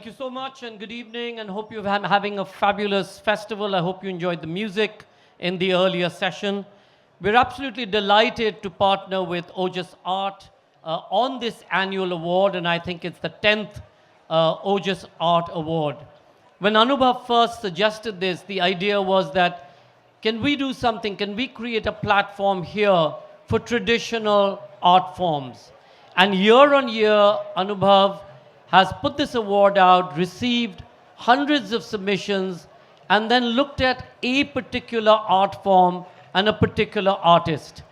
Thank you so much and good evening, and hope you're having a fabulous festival. I hope you enjoyed the music in the earlier session. We're absolutely delighted to partner with Ojas Art on this annual award, and I think it's the 10th Ojas Art Award. When Anubhav first suggested this, the idea was that can we do something? Can we create a platform here for traditional art forms? And year on year, Anubhav has put this award out, received hundreds of submissions, and then looked at a particular art form and a particular artist.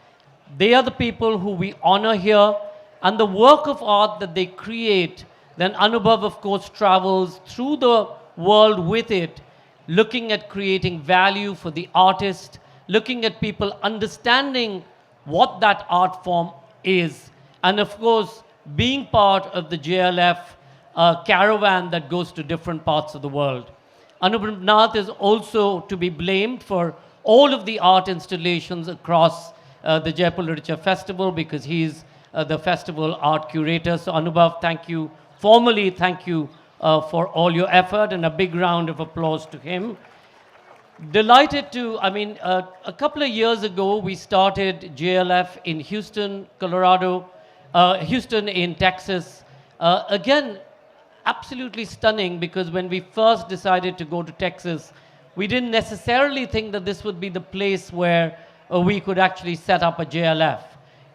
They are the people who we honor here, and the work of art that they create, then Anubhav, of course, travels through the world with it, looking at creating value for the artist, looking at people understanding what that art form is, and of course, being part of the JLF caravan that goes to different parts of the world. Anubhav Nath is also to be blamed for all of the art installations across the Jaipur Literature Festival because he's the festival art curator. So Anubhav, thank you, formally thank you for all your effort, and a big round of applause to him. Delighted to, a couple of years ago, we started JLF in Houston, Colorado, Houston in Texas. Again, absolutely stunning, because when we first decided to go to Texas, we didn't necessarily think that this would be the place where we could actually set up a JLF.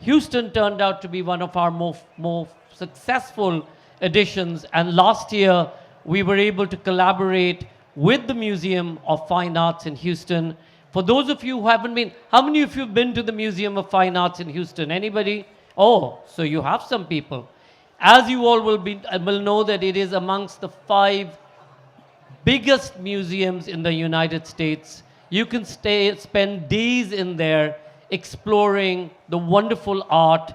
Houston turned out to be one of our more successful editions, and last year we were able to collaborate with the Museum of Fine Arts in Houston. For those of you who haven't been, how many of you have been to the Museum of Fine Arts in Houston? Anybody? Oh, so you have some people. As you all will know that it is amongst the 5 biggest museums in the United States. You can spend days in there exploring the wonderful art,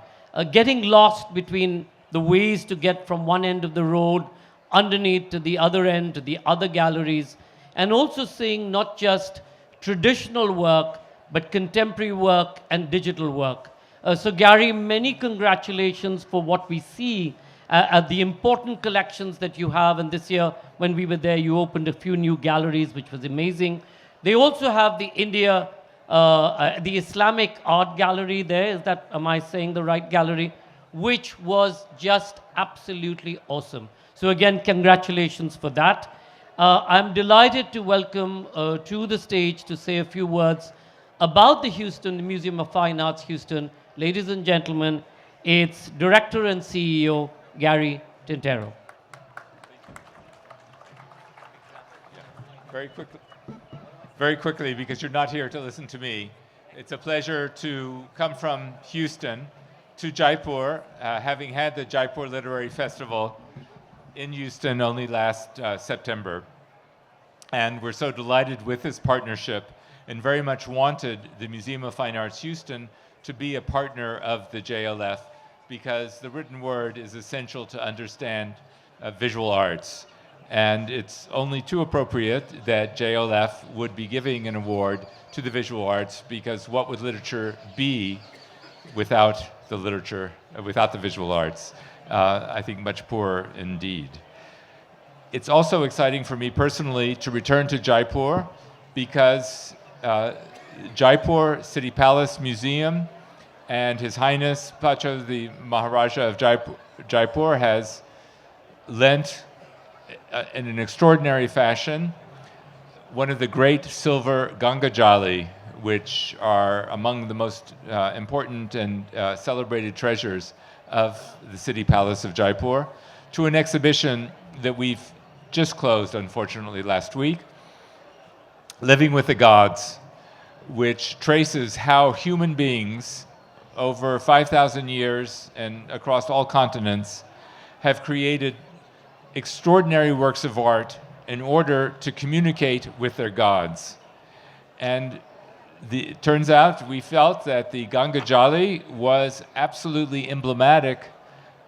getting lost between the ways to get from one end of the road underneath to the other end, to the other galleries, and also seeing not just traditional work, but contemporary work and digital work. So Gary, many congratulations for what we see at the important collections that you have. And this year, when we were there, you opened a few new galleries, which was amazing. They also have the the Islamic art gallery there. Am I saying the right gallery? Which was just absolutely awesome. So again, congratulations for that. I'm delighted to welcome to the stage to say a few words about the Museum of Fine Arts Houston. Ladies and gentlemen, it's Director and CEO, Gary Tintero. Very quickly, because you're not here to listen to me. It's a pleasure to come from Houston to Jaipur, having had the Jaipur Literary Festival in Houston only last September. And we're so delighted with this partnership and very much wanted the Museum of Fine Arts Houston to be a partner of the JLF, because the written word is essential to understand visual arts. And it's only too appropriate that JLF would be giving an award to the visual arts, because what would literature be without the literature, without the visual arts? I think much poorer indeed. It's also exciting for me personally to return to Jaipur, because Jaipur City Palace Museum and His Highness Pacha, the Maharaja of Jaipur, has lent in an extraordinary fashion one of the great silver Ganga Jali, which are among the most important and celebrated treasures of the City Palace of Jaipur, to an exhibition that we've just closed, unfortunately, last week, Living with the Gods, which traces how human beings over 5,000 years and across all continents have created extraordinary works of art in order to communicate with their gods. And it turns out we felt that the Ganga Jali was absolutely emblematic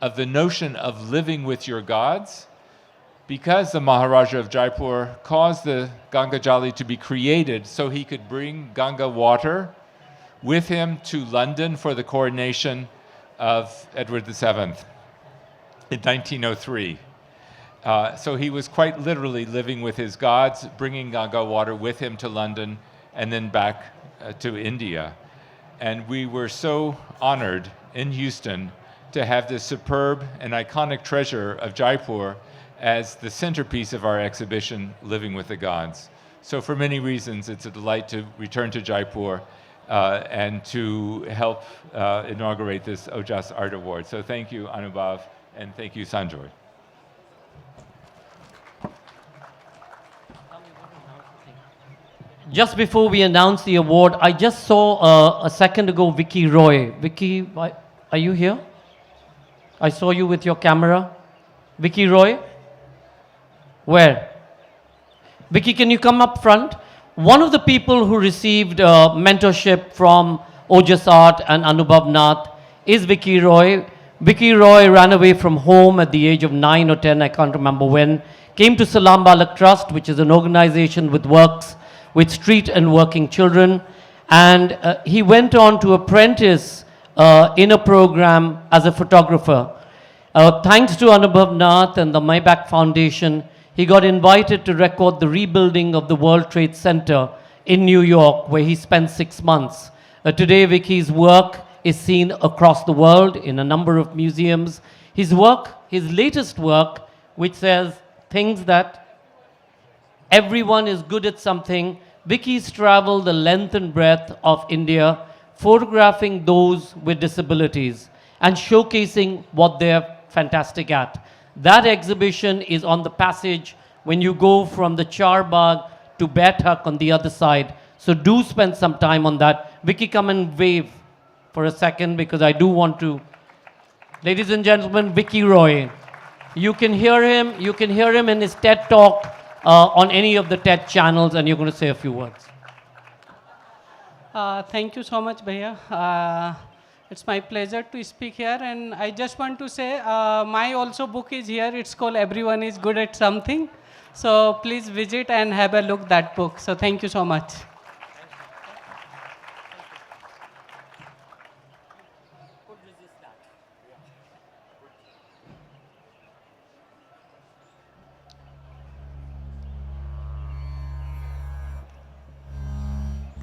of the notion of living with your gods, because the Maharaja of Jaipur caused the Ganga Jali to be created so he could bring Ganga water with him to London for the coronation of Edward VII in 1903. So he was quite literally living with his gods, bringing Ganga water with him to London and then back to India. And we were so honored in Houston to have this superb and iconic treasure of Jaipur as the centerpiece of our exhibition, Living with the Gods. So for many reasons, it's a delight to return to Jaipur and to help inaugurate this Ojas Art Award. So thank you, Anubhav, and thank you, Sanjoy. Just before we announce the award, I just saw a second ago Vicky Roy. Vicky, are you here? I saw you with your camera. Vicky Roy? Where? Vicky, can you come up front? One of the people who received mentorship from Ojas Art and Anubhav Nath is Vicky Roy. Vicky Roy ran away from home at the age of 9 or 10, I can't remember when, came to Salam Balak Trust, which is an organization which works with street and working children, and he went on to apprentice in a program as a photographer. Thanks to Anubhav Nath and the My Back Foundation, he got invited to record the rebuilding of the World Trade Center in New York, where he spent 6 months. Today, Vicky's work is seen across the world in a number of museums. His latest work, which says things that everyone is good at something. Vicky's traveled the length and breadth of India, photographing those with disabilities and showcasing what they're fantastic at. That exhibition is on the passage when you go from the Charbagh to Baithak on the other side. So do spend some time on that. Vicky, come and wave for a second because I do want to. Ladies and gentlemen, Vicky Roy. You can hear him in his TED Talk on any of the TED channels, and you're going to say a few words. Thank you so much, Bhaiya. It's my pleasure to speak here, and I just want to say my also book is here. It's called Everyone is Good at Something. So please visit and have a look at that book. So thank you so much.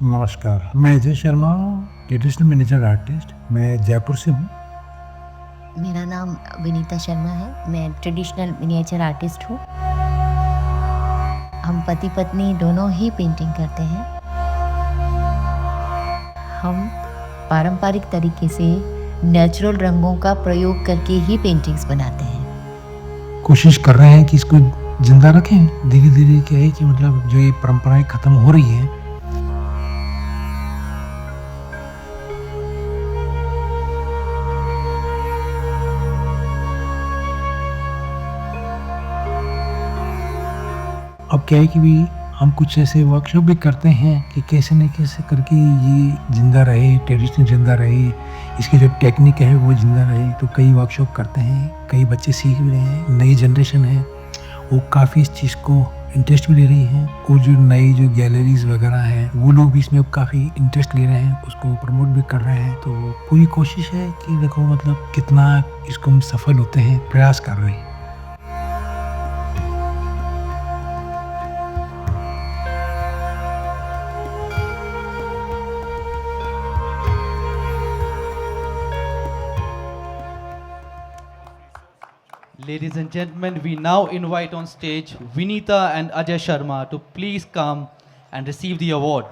नमस्कार, मैं Ajay Sharma, traditional miniature artist. मैं जयपुर से हूँ। मेरा नाम विनीता शर्मा है। मैं traditional miniature artist हूँ। हम पति पत्नी दोनों ही पेंटिंग करते हैं। हम पारंपरिक तरीके से नेचुरल रंगों का प्रयोग करके ही पेंटिंग्स बनाते हैं। कोशिश कर रहे हैं कि इसको जिंदा रखें। धीरे धीरे क्या है कि मतलब जो ये परंपराएं खत्म हो रही हैं, अब क्या है कि भी हम कुछ ऐसे वर्कशॉप भी करते हैं कि कैसे न कैसे करके ये जिंदा रहे, ट्रेडिशन जिंदा रहे, इसकी जो टेक्निक है वो जिंदा रहे। तो कई वर्कशॉप करते हैं, कई बच्चे सीख भी रहे हैं। नई जनरेशन है वो काफ़ी इस चीज़ को इंटरेस्ट भी ले रही है, और जो नई जो गैलरीज वगैरह हैं वो लोग भी इसमें काफ़ी इंटरेस्ट ले रहे हैं, उसको प्रमोट भी कर रहे हैं। तो पूरी कोशिश है कि देखो मतलब कितना इसको हम सफल होते हैं, प्रयास कर रहे हैं। Ladies and gentlemen, we now invite on stage Vinita and Ajay Sharma to please come and receive the award.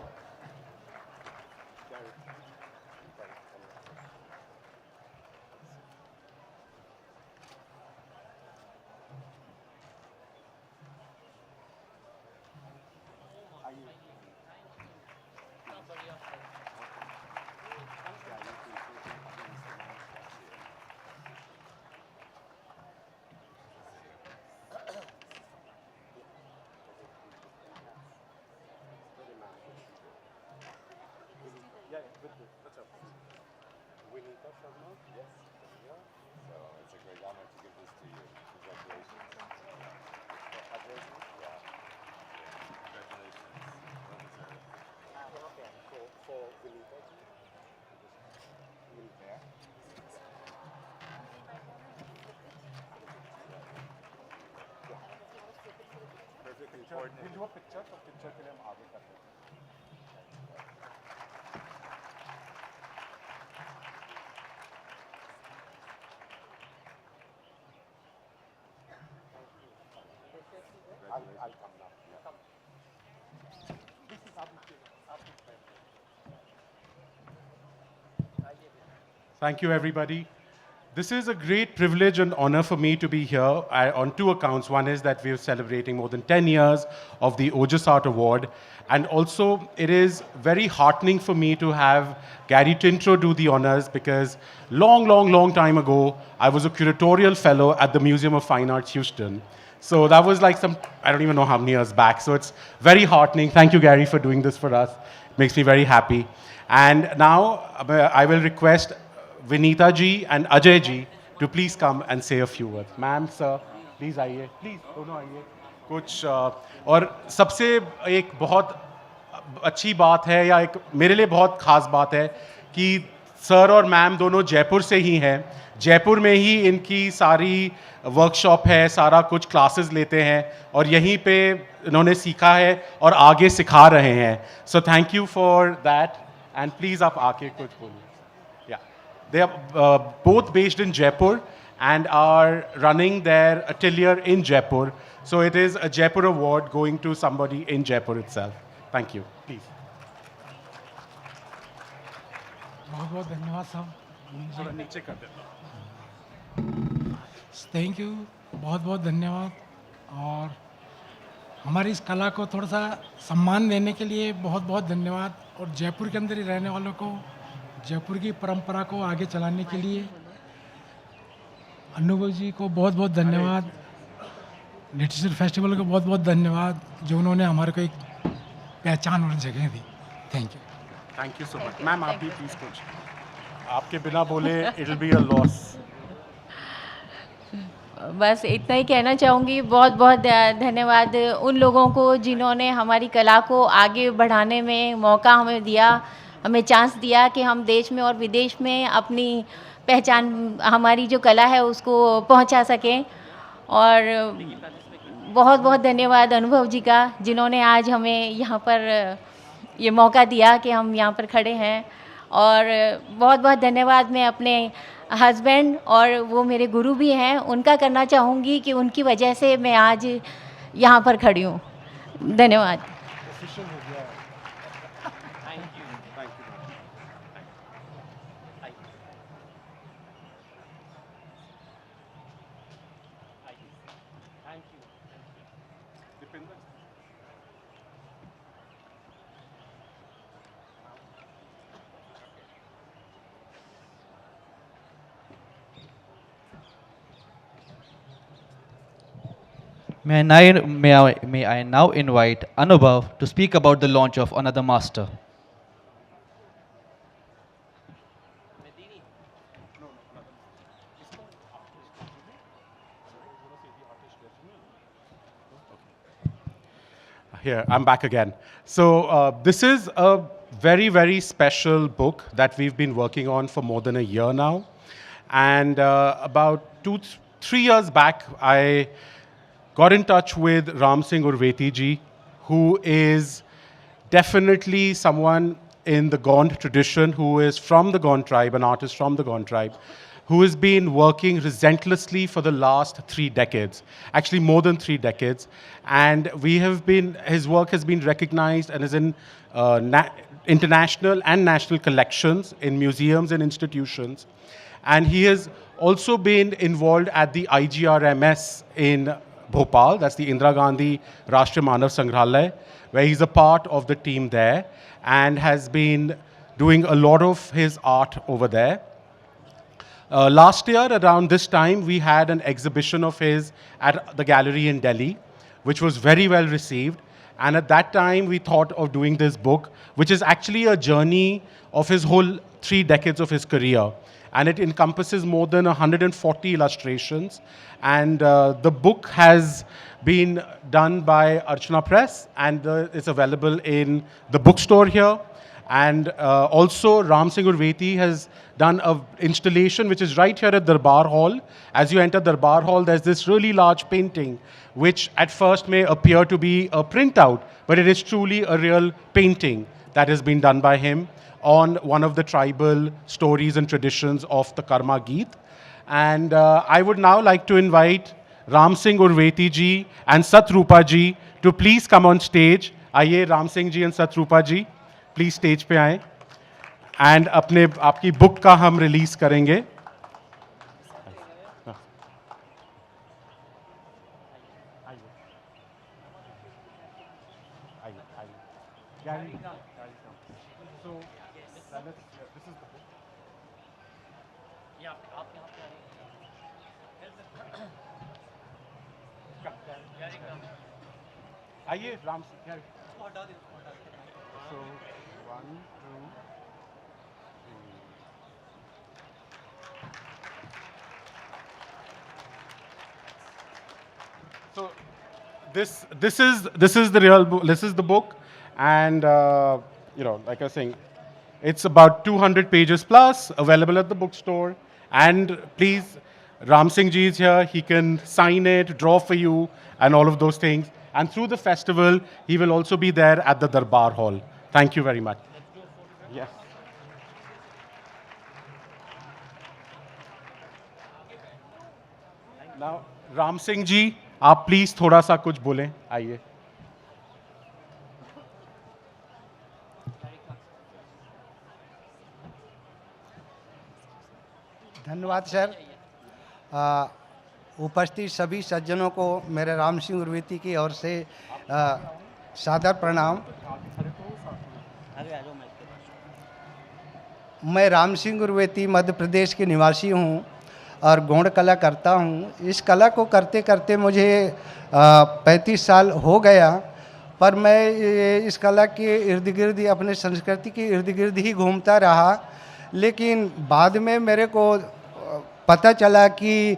Thank you, everybody. This is a great privilege and honor for me to be here on two accounts. One is that we're celebrating more than 10 years of the Ojas Art Award. And also, it is very heartening for me to have Gary Tintro do the honors because long time ago, I was a curatorial fellow at the Museum of Fine Arts, Houston. So that was like I don't even know how many years back. So it's very heartening. Thank you, Gary, for doing this for us. It makes me very happy. And now I will request Vinita ji and Ajay ji to please come and say a few words. Ma'am, sir, please आइए, please दोनों आइए. कुछ और सबसे एक बहुत अच्छी बात है या एक मेरे लिए बहुत खास बात है कि सर और मैम दोनों जयपुर से ही हैं. जयपुर में ही इनकी सारी वर्कशॉप है, सारा कुछ क्लासेस लेते हैं और यहीं पे इन्होंने सीखा है और आगे सिखा रहे हैं. So thank you for that and please आप आके कुछ बोलिए. They are both based in Jaipur and are running their atelier in Jaipur. So it is a Jaipur award going to somebody in Jaipur itself. Thank you. Please. बहुत बहुत धन्यवाद साहब. थोड़ा नीचे कर देना. थैंक यू, बहुत बहुत धन्यवाद. और हमारी इस कला को थोड़ा सा सम्मान देने के लिए बहुत बहुत धन्यवाद. और जयपुर के अंदर ही रहने वालों को जयपुर की परंपरा को आगे चलाने के लिए अनुभव जी को बहुत बहुत धन्यवाद. लिटरेचर फेस्टिवल को बहुत बहुत धन्यवाद जो उन्होंने हमारे को एक पहचान और जगह दी. Thank you. Thank you so much. Ma'am आप भी प्लीज कुछ. आपके बिना बोले it will be a loss. बस इतना ही कहना चाहूँगी. बहुत बहुत धन्यवाद उन लोगों को जिन्होंने हमारी कला को आगे बढ़ाने में मौका हमें दिया, हमें चांस दिया कि हम देश में और विदेश में अपनी पहचान, हमारी जो कला है उसको पहुंचा सकें. और बहुत बहुत धन्यवाद अनुभव जी का जिन्होंने आज हमें यहाँ पर ये मौका दिया कि हम यहाँ पर खड़े हैं. और बहुत बहुत धन्यवाद मैं अपने हस्बैंड और वो मेरे गुरु भी हैं उनका करना चाहूँगी कि उनकी वजह से मैं आज यहाँ पर खड़ी हूँ. धन्यवाद. May I now invite Anubhav to speak about the launch of another master. Here, I'm back again. So this is a very special book that we've been working on for more than a year now. And about 3 years back, I got in touch with Ram Singh Urveti ji, who is definitely someone in the Gond tradition, who is from the Gond tribe, an artist from the Gond tribe, who has been working relentlessly for the last 3 decades, actually more than 3 decades. And his work has been recognized and is in international and national collections in museums and institutions. And he has also been involved at the IGRMS in Bhopal, that's the Indira Gandhi Rashtriya Manav Sangrahalaya, where he's a part of the team there and has been doing a lot of his art over there. Last year, around this time, we had an exhibition of his at the gallery in Delhi, which was very well received. And at that time, we thought of doing this book, which is actually a journey of his whole 3 decades of his career. And it encompasses more than 140 illustrations. And the book has been done by Archana Press, and it's available in the bookstore here. And also Ram Singh Urveti has done an installation which is right here at Darbar Hall. As you enter Darbar Hall, there's this really large painting which at first may appear to be a printout, but it is truly a real painting that has been done by him on one of the tribal stories and traditions of the Karma Geet. And I would now like to invite Ram Singh Urveti ji and Satrupa ji to please come on stage. आइए Ram Singh ji and Satrupa ji, please stage पे आएं and आपकी book का हम release करेंगे. आइए Ram Singh. So 1, 2, 3. So this is the real book. This is the book, and like I was saying, it's about 200 pages plus, available at the bookstore. And please, Ram Singh ji is here. He can sign it, draw for you, and all of those things. And through the festival, he will also be there at the Darbar Hall. Thank you very much. Yes. Now, Ram Singh ji, आप please थोड़ा सा कुछ बोलें. आइए. धन्यवाद sir. उपस्थित सभी सज्जनों को मेरे राम सिंह उर्वेती की ओर से सादर प्रणाम. मैं राम सिंह उर्वेती मध्य प्रदेश के निवासी हूँ और गौड़ कला करता हूँ. इस कला को करते करते मुझे 35 साल हो गया, पर मैं इस कला के इर्द गिर्द अपने संस्कृति के इर्द गिर्द ही घूमता रहा. लेकिन बाद में मेरे को पता चला कि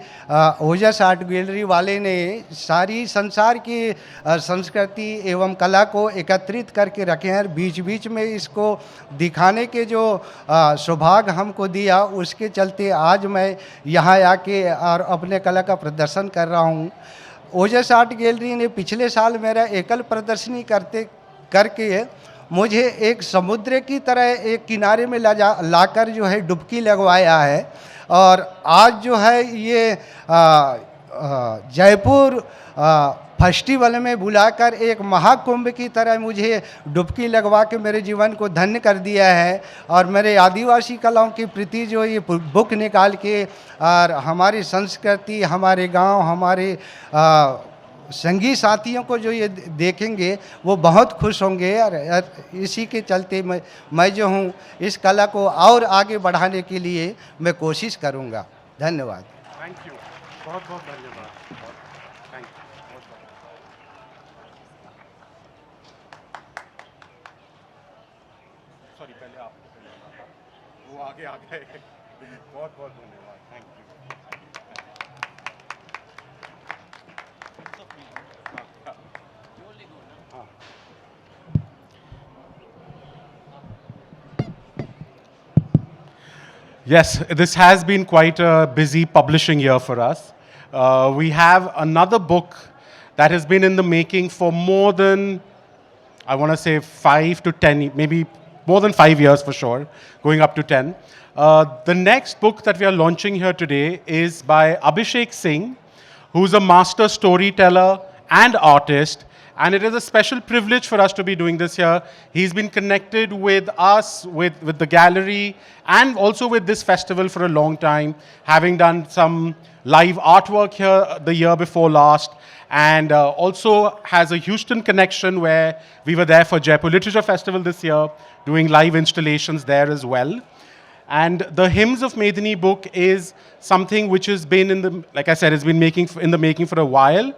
ओजस आर्ट गैलरी वाले ने सारी संसार की संस्कृति एवं कला को एकत्रित करके रखे हैं. बीच बीच में इसको दिखाने के जो सौभाग्य हमको दिया, उसके चलते आज मैं यहाँ आके और अपने कला का प्रदर्शन कर रहा हूँ. ओजस आर्ट गैलरी ने पिछले साल मेरा एकल प्रदर्शनी करके मुझे एक समुद्र की तरह एक किनारे में लाकर जो है डुबकी लगवाया है. और आज जो है ये जयपुर फेस्टिवल में बुलाकर एक महाकुंभ की तरह मुझे डुबकी लगवा के मेरे जीवन को धन्य कर दिया है. और मेरे आदिवासी कलाओं के प्रति जो ये बुक निकाल के और हमारी संस्कृति, हमारे गांव, हमारे संगी साथियों को जो ये देखेंगे वो बहुत खुश होंगे. और इसी के चलते मैं जो हूँ इस कला को और आगे बढ़ाने के लिए मैं कोशिश करूँगा. धन्यवाद. Thank you. बहुत बहुत धन्यवाद. Thank you. सॉरी, पहले आप वो आगे आ गए. बहुत बहुत धन्यवाद. Thank you. Yes, this has been quite a busy publishing year for us. We have another book that has been in the making for more than, I want to say 5 to 10, maybe more than 5 years for sure, going up to 10. The next book that we are launching here today is by Abhishek Singh, who's a master storyteller and artist. And it is a special privilege for us to be doing this here. He's been connected with us, with the gallery, and also with this festival for a long time, having done some live artwork here the year before last, and also has a Houston connection where we were there for Jaipur Literature Festival this year, doing live installations there as well. And the Hymns of Medhini book is something which has been like I said, it's been in the making for a while.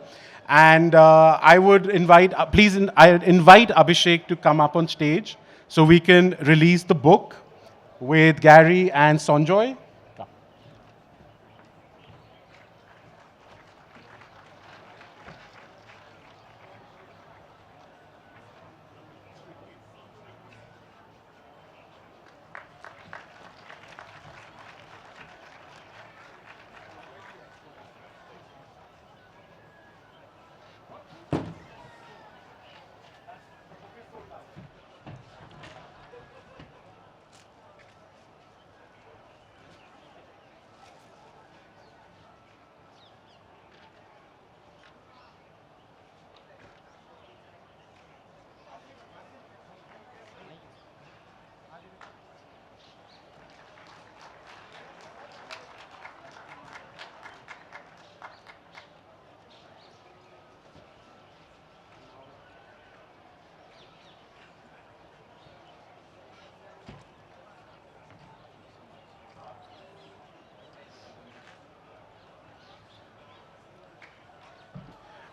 And I would invite Abhishek to come up on stage so we can release the book with Gary and Sanjoy.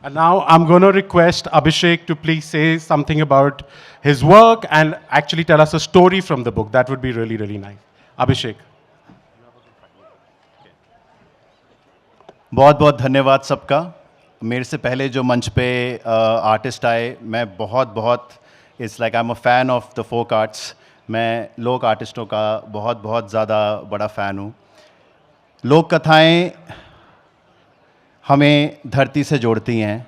And now I'm going to request Abhishek to please say something about his work and actually tell us a story from the book. That would be really, really nice. Abhishek. बहुत बहुत धन्यवाद सबका। मेरे से पहले जो मंच पे आर्टिस्ट आए, मैं बहुत it's like I am a fan of the folk arts. मैं लोक आर्टिस्टों का बहुत ज़्यादा बड़ा फ़ैन हूँ। लोक कथाएँ हमें धरती से जोड़ती हैं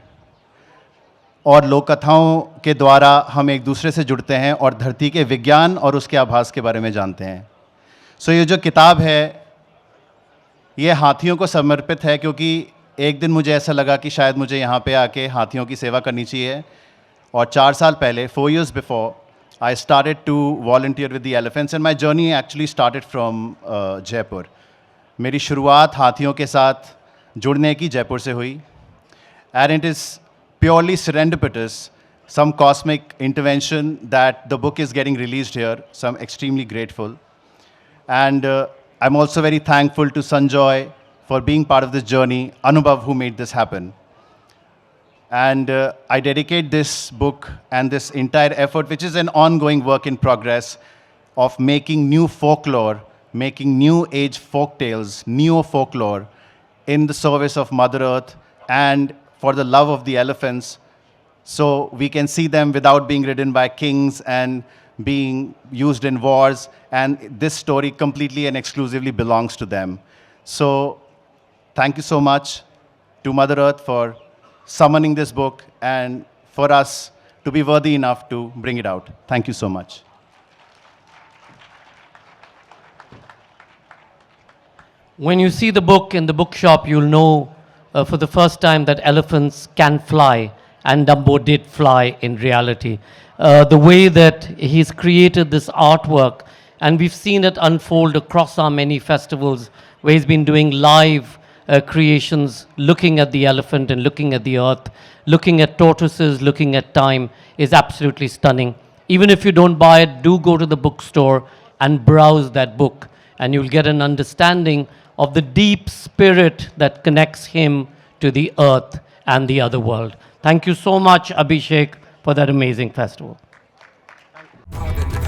और लोक कथाओं के द्वारा हम एक दूसरे से जुड़ते हैं और धरती के विज्ञान और उसके आभास के बारे में जानते हैं। सो ये जो किताब है ये हाथियों को समर्पित है, क्योंकि एक दिन मुझे ऐसा लगा कि शायद मुझे यहाँ पे आके हाथियों की सेवा करनी चाहिए। और 4 साल पहले 4 years before I started to volunteer with the elephants and my journey actually started from Jaipur. मेरी शुरुआत हाथियों के साथ जुड़ने की जयपुर से हुई। And it is purely serendipitous, some cosmic intervention that the book is getting released here, so I'm extremely grateful. And I'm also very thankful to Sanjoy for being part of this journey, Anubhav who made this happen. And I dedicate this book and this entire effort, which is an ongoing work in progress, of making new folklore, making new age folk tales, neo-folklore, in the service of Mother Earth and for the love of the elephants, so we can see them without being ridden by kings and being used in wars, and this story completely and exclusively belongs to them. So thank you so much to Mother Earth for summoning this book and for us to be worthy enough to bring it out. Thank you so much. When you see the book in the bookshop, you'll know for the first time that elephants can fly, and Dumbo did fly in reality. The way that he's created this artwork, and we've seen it unfold across our many festivals, where he's been doing live creations, looking at the elephant and looking at the earth, looking at tortoises, looking at time, is absolutely stunning. Even if you don't buy it, do go to the bookstore and browse that book, and you'll get an understanding of the deep spirit that connects him to the earth and the other world. Thank you so much, Abhishek, for that amazing festival. Thank you.